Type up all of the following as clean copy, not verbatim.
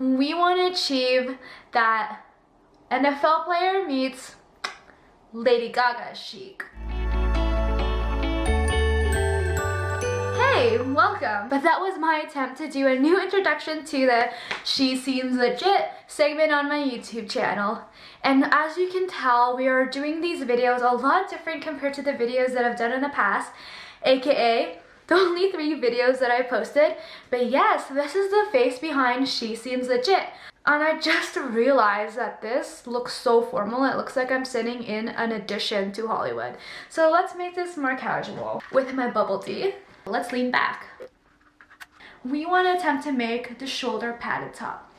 We want to achieve that NFL player meets Lady Gaga Chic. Hey, welcome! But that was my attempt to do a new introduction to the She Seems Legit segment on my YouTube channel. And as you can tell, we are doing these videos a lot different compared to the videos that I've done in the past, aka the only 3 videos that I posted. But yes, this is the face behind She Seems Legit. And I just realized that this looks so formal. It looks like I'm sitting in an audition to Hollywood. So let's make this more casual with my bubble tea. Let's lean back. We want to attempt to make the shoulder padded top.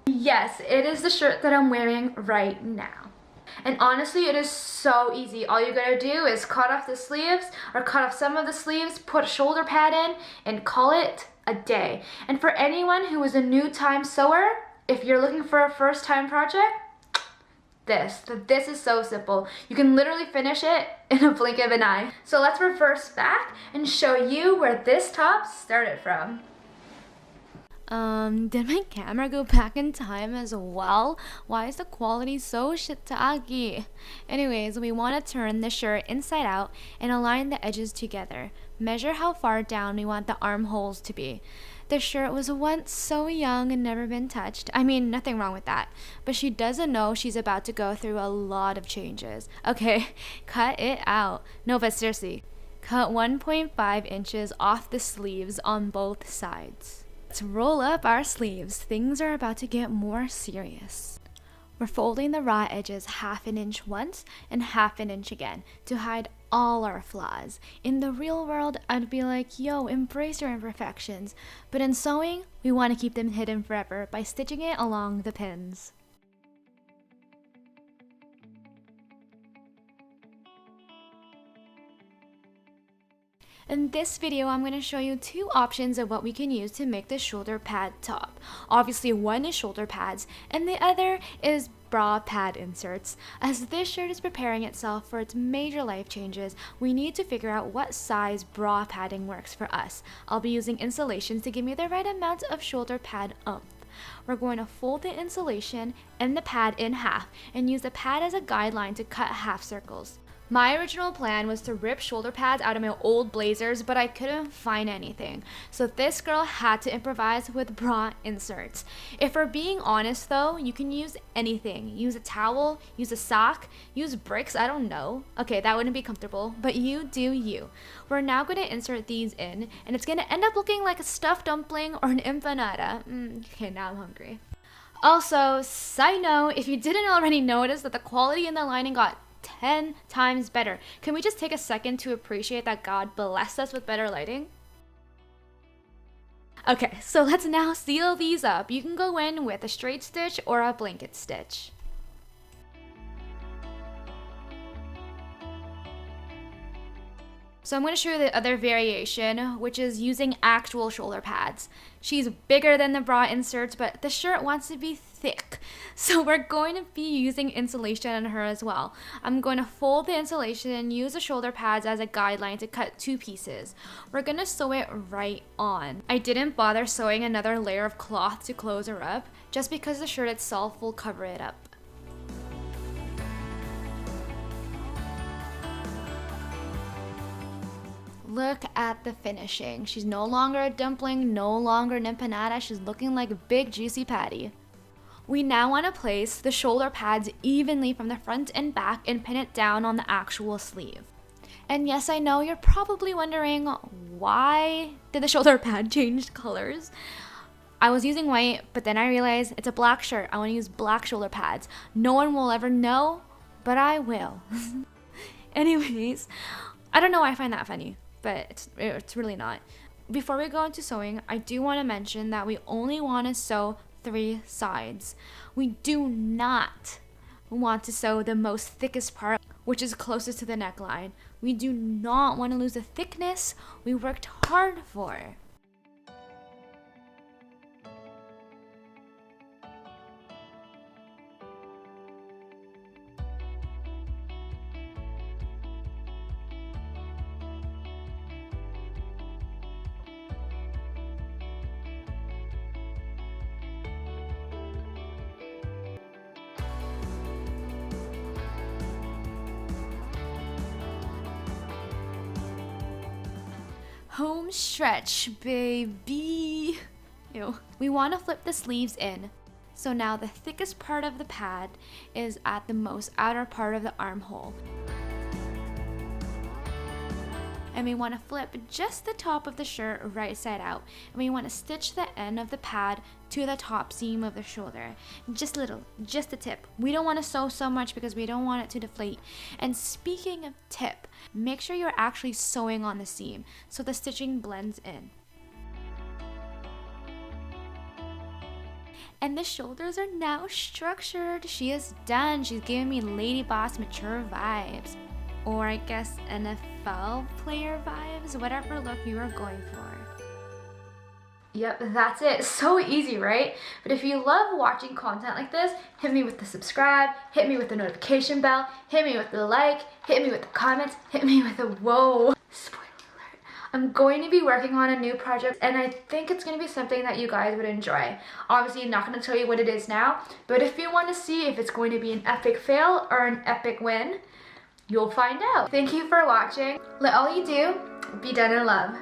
Yes, it is the shirt that I'm wearing right now. And honestly, it is so easy. All you gotta do is cut off the sleeves or cut off some of the sleeves, put a shoulder pad in, and call it a day. And for anyone who is a new time sewer, if you're looking for a first time project, this is so simple. You can literally finish it in a blink of an eye. So let's reverse back and show you where this top started from. Did my camera go back in time as well? Why is the quality so shitagi? Anyways, we want to turn the shirt inside out and align the edges together. Measure how far down we want the armholes to be. The shirt was once so young and never been touched. I mean, nothing wrong with that. But she doesn't know she's about to go through a lot of changes. Okay, cut it out. No, but seriously, cut 1.5 inches off the sleeves on both sides. Let's roll up our sleeves. Things are about to get more serious. We're folding the raw edges 1/2 inch once and 1/2 inch again to hide all our flaws. In the real world, I'd be like, yo, embrace your imperfections. But in sewing, we want to keep them hidden forever by stitching it along the pins. In this video, I'm going to show you 2 options of what we can use to make the shoulder pad top. Obviously, one is shoulder pads, and the other is bra pad inserts. As this shirt is preparing itself for its major life changes, we need to figure out what size bra padding works for us. I'll be using insulations to give me the right amount of shoulder pad oomph. We're going to fold the insulation and the pad in half and use the pad as a guideline to cut half circles. My original plan was to rip shoulder pads out of my old blazers, but I couldn't find anything. So this girl had to improvise with bra inserts. If we're being honest though, you can use anything. Use a towel, use a sock, use bricks, I don't know. Okay, that wouldn't be comfortable, but you do you. We're now going to insert these in, and it's going to end up looking like a stuffed dumpling or an empanada. Okay, now I'm hungry. Also, side note, if you didn't already notice that the quality in the lining got 10 times better. Can we just take a second to appreciate that God blessed us with better lighting? Okay, so let's now seal these up. You can go in with a straight stitch or a blanket stitch. So I'm going to show you the other variation, which is using actual shoulder pads. She's bigger than the bra inserts, but the shirt wants to be thick. So we're going to be using insulation on her as well. I'm going to fold the insulation and use the shoulder pads as a guideline to cut 2 pieces. We're going to sew it right on. I didn't bother sewing another layer of cloth to close her up, just because the shirt itself will cover it up. Look at the finishing. She's no longer a dumpling, no longer an empanada. She's looking like a big juicy patty. We now want to place the shoulder pads evenly from the front and back and pin it down on the actual sleeve. And yes, I know you're probably wondering, why did the shoulder pad change colors? I was using white, but then I realized it's a black shirt. I want to use black shoulder pads. No one will ever know, but I will. Anyways, I don't know why I find that funny, but it's really not. Before we go into sewing, I do want to mention that we only want to sew 3 sides. We do not want to sew the most thickest part, which is closest to the neckline. We do not want to lose the thickness we worked hard for. Home stretch, baby. Ew. We want to flip the sleeves in. So now the thickest part of the pad is at the most outer part of the armhole. And we want to flip just the top of the shirt right side out. And we want to stitch the end of the pad to the top seam of the shoulder. Just a little, just a tip. We don't want to sew so much because we don't want it to deflate. And speaking of tip, make sure you're actually sewing on the seam so the stitching blends in. And the shoulders are now structured. She is done. She's giving me Lady Boss mature vibes. Or I guess NFL player vibes, whatever look you were going for. Yep, that's it. So easy, right? But if you love watching content like this, hit me with the subscribe, hit me with the notification bell, hit me with the like, hit me with the comments, hit me with the whoa. Spoiler alert. I'm going to be working on a new project and I think it's going to be something that you guys would enjoy. Obviously, I'm not going to tell you what it is now, but if you want to see if it's going to be an epic fail or an epic win, you'll find out. Thank you for watching. Let all you do be done in love.